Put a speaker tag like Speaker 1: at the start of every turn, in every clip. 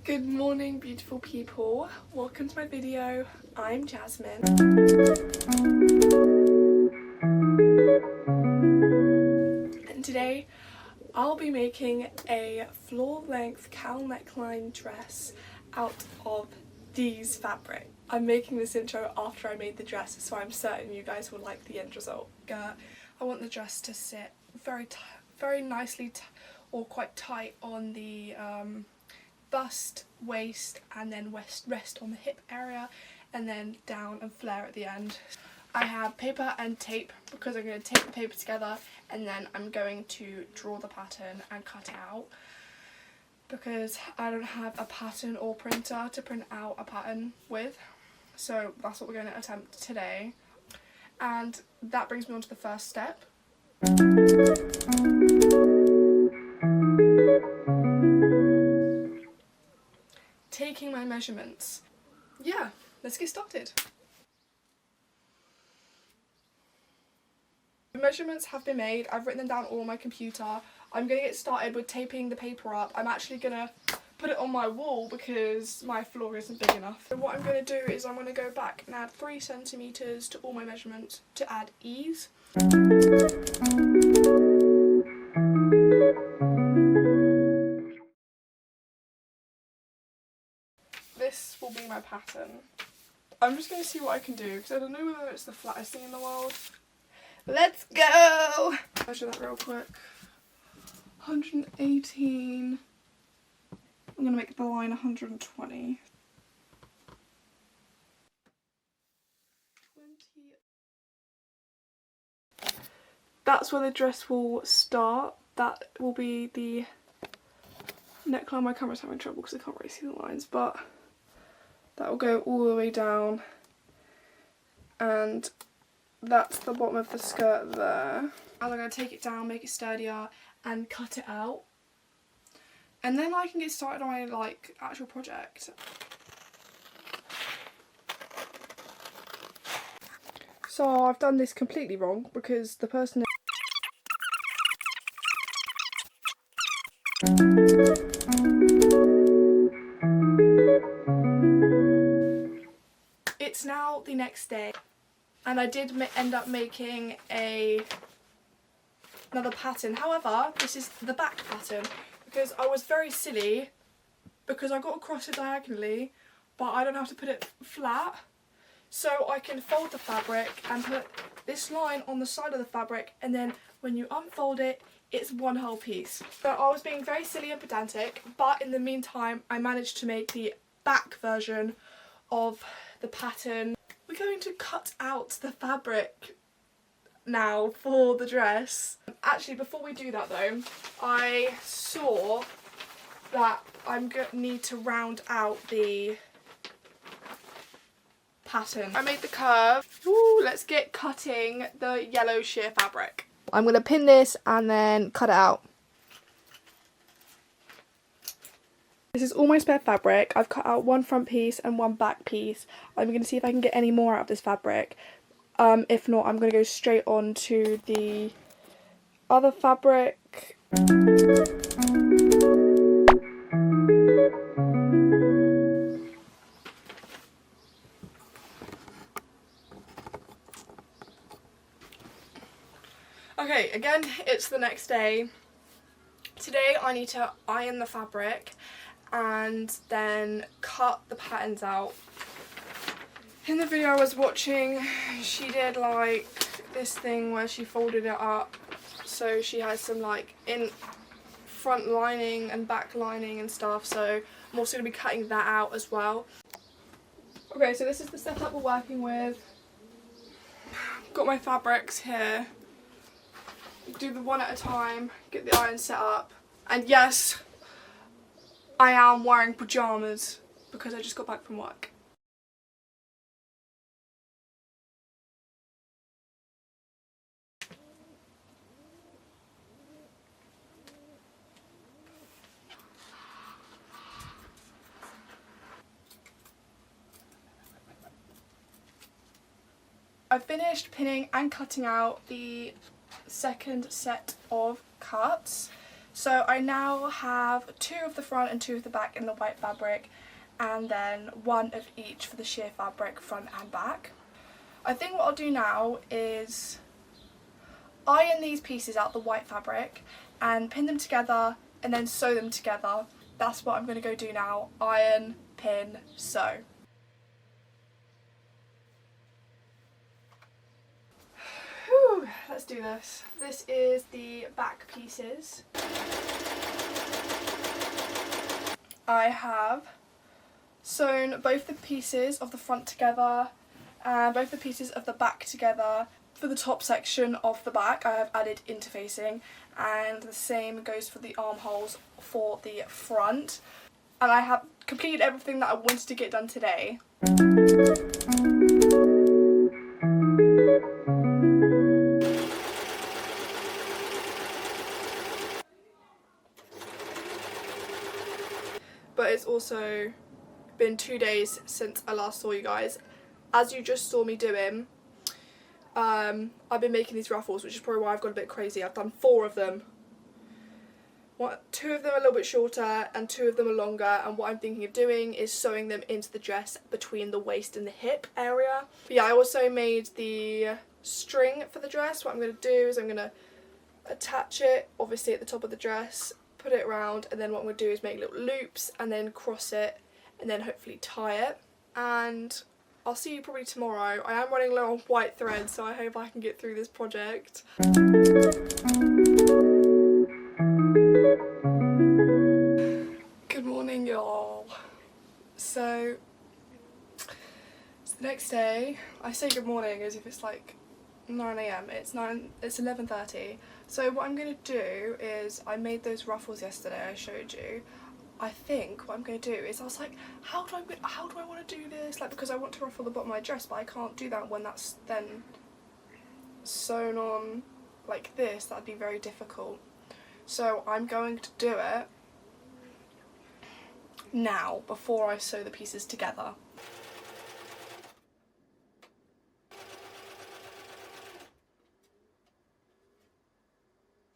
Speaker 1: Good morning, beautiful people. Welcome to my video. I'm Jasmine. And today I'll be making a floor-length cowl neckline dress out of these fabric. I'm making this intro after I made the dress, so I'm certain you guys will like the end result. I want the dress to sit very nicely or quite tight on the bust, waist, and then rest on the hip area, and then down and flare at the end. I have paper and tape because I'm going to tape the paper together and then I'm going to draw the pattern and cut it out because I don't have a pattern or printer to print out a pattern with. So that's what we're going to attempt today. And that brings me on to the first step. Taking my measurements. Yeah, let's get started. The measurements have been made. I've written them down all on my computer. I'm going to get started with taping the paper up. I'm actually going to put it on my wall because my floor isn't big enough. So what I'm going to do is I'm going to go back and add 3 centimeters to all my measurements to add ease. This will be my pattern. I'm just going to see what I can do because I don't know whether it's the flattest thing in the world. Let's go! Measure that real quick. 118. I'm going to make the line 120. 20. That's where the dress will start. That will be the neckline. My camera's having trouble because I can't really see the lines, but that will go all the way down, and that's the bottom of the skirt there. And I'm going to take it down, make it sturdier, and cut it out. And then I can get started on my actual project. So I've done this completely wrong because the person It's now the next day, and I did end up making another pattern. However, this is the back pattern because I was very silly because I got across it diagonally, but I don't have to put it flat. So I can fold the fabric and put this line on the side of the fabric, and then when you unfold it, it's one whole piece. So I was being very silly and pedantic, but in the meantime I managed to make the back version of the pattern. We're going to cut out the fabric now for the dress. Actually, before we do that though, I saw that I'm going to need to round out the pattern. I made the curve. Ooh, let's get cutting the yellow sheer fabric. I'm going to pin this and then cut it out. This is all my spare fabric. I've cut out one front piece and one back piece. I'm going to see if I can get any more out of this fabric. If not, I'm going to go straight on to the other fabric. Okay, again, it's the next day. Today I need to iron the fabric and then cut the patterns out. In the video I was watching, she did this thing where she folded it up, so she has some in front lining and back lining and stuff, so I'm also going to be cutting that out as well. Okay, so this is the setup we're working with. Got my fabrics here. Do the one at a time, get the iron set up, and yes, I am wearing pyjamas because I just got back from work. I finished pinning and cutting out the second set of cuts. So I now have 2 of the front and 2 of the back in the white fabric, and then 1 of each for the sheer fabric front and back. I think what I'll do now is iron these pieces out the white fabric and pin them together and then sew them together. That's what I'm going to go do now. Iron, pin, sew. Whew, let's do this. This is the back pieces. I have sewn both the pieces of the front together and both the pieces of the back together. For the top section of the back I have added interfacing, and the same goes for the armholes for the front. And I have completed everything that I wanted to get done today. But it's also been 2 days since I last saw you guys. As you just saw me doing, I've been making these ruffles, which is probably why I've got a bit crazy. I've done 4 of them. 2 of them are a little bit shorter and 2 of them are longer, and what I'm thinking of doing is sewing them into the dress between the waist and the hip area. But yeah, I also made the string for the dress. What I'm going to do is I'm going to attach it obviously at the top of the dress, put it around, and then what I'm going to do is make little loops and then cross it and then hopefully tie it. And I'll see you probably tomorrow. I am running low on white thread, so I hope I can get through this project. Good morning, y'all. So it's the next day. I say good morning as if it's like 9 AM. It's 11:30. So what I'm going to do is, I made those ruffles yesterday, I showed you. I think what I'm going to do is, I was like, how do I want to do this? Like, because I want to ruffle the bottom of my dress, but I can't do that when that's then sewn on like this. That'd be very difficult. So I'm going to do it now before I sew the pieces together.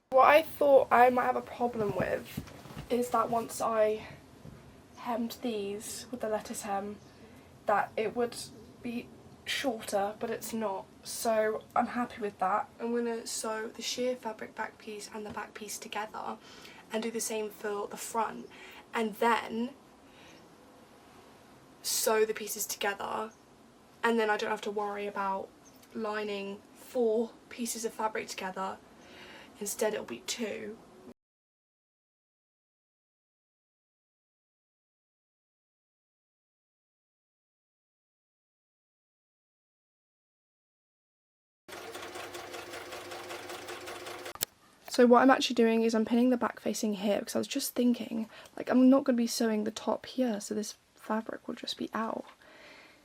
Speaker 1: What I thought I might have a problem with is that once I hemmed these with the lettuce hem, that it would be shorter, but it's not. So I'm happy with that. I'm going to sew the sheer fabric back piece and the back piece together and do the same for the front, and then sew the pieces together, and then I don't have to worry about lining 4 pieces of fabric together. Instead it'll be 2. So what I'm actually doing is I'm pinning the back facing here, because I was just thinking, like, I'm not going to be sewing the top here, so this fabric will just be out.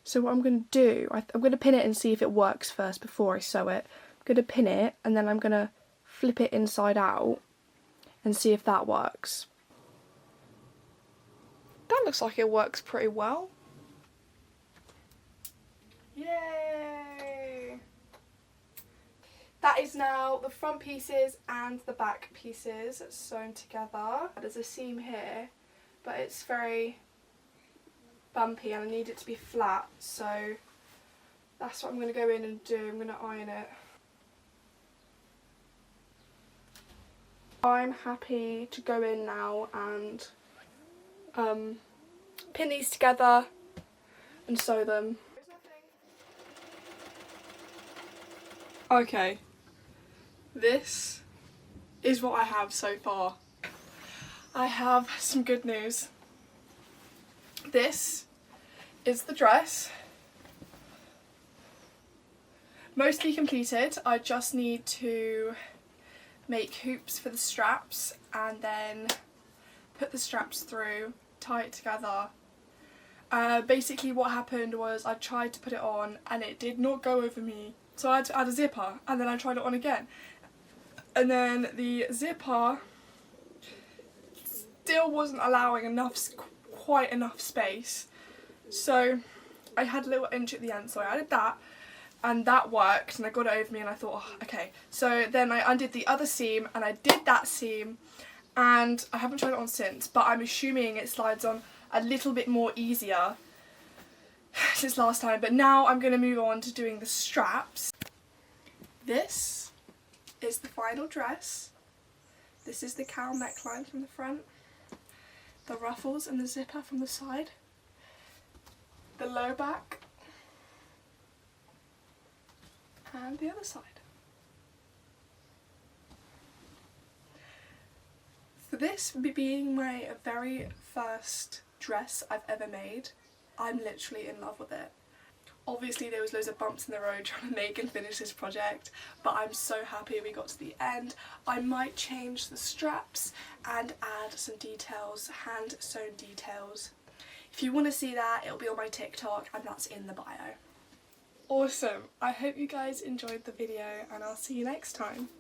Speaker 1: So what I'm going to do, I'm going to pin it and see if it works first before I sew it. I'm going to pin it and then I'm going to flip it inside out and see if that works. That looks like it works pretty well. Yay! That is now the front pieces and the back pieces sewn together. There's a seam here, but it's very bumpy and I need it to be flat, so that's what I'm going to go in and do. I'm going to iron it. I'm happy to go in now and pin these together and sew them. Okay, this is what I have so far. I have some good news. This is the dress. Mostly completed. I just need to make hoops for the straps and then put the straps through, tie it together. Basically what happened was I tried to put it on and it did not go over me, so I had to add a zipper, and then I tried it on again, and then the zipper still wasn't allowing quite enough space, so I had a little inch at the end, so I added that and that worked and I got it over me and I thought, oh, okay. So then I undid the other seam and I did that seam, and I haven't tried it on since, but I'm assuming it slides on a little bit more easier since last time. But now I'm going to move on to doing the straps. This is the final dress. This is the cowl neckline from the front, the ruffles and the zipper from the side, the low back, and the other side. For this being my very first dress I've ever made, I'm literally in love with it. Obviously there was loads of bumps in the road trying to make and finish this project, but I'm so happy we got to the end. I might change the straps and add some details, hand sewn details. If you want to see that, it'll be on my TikTok and that's in the bio. Awesome, I hope you guys enjoyed the video and I'll see you next time.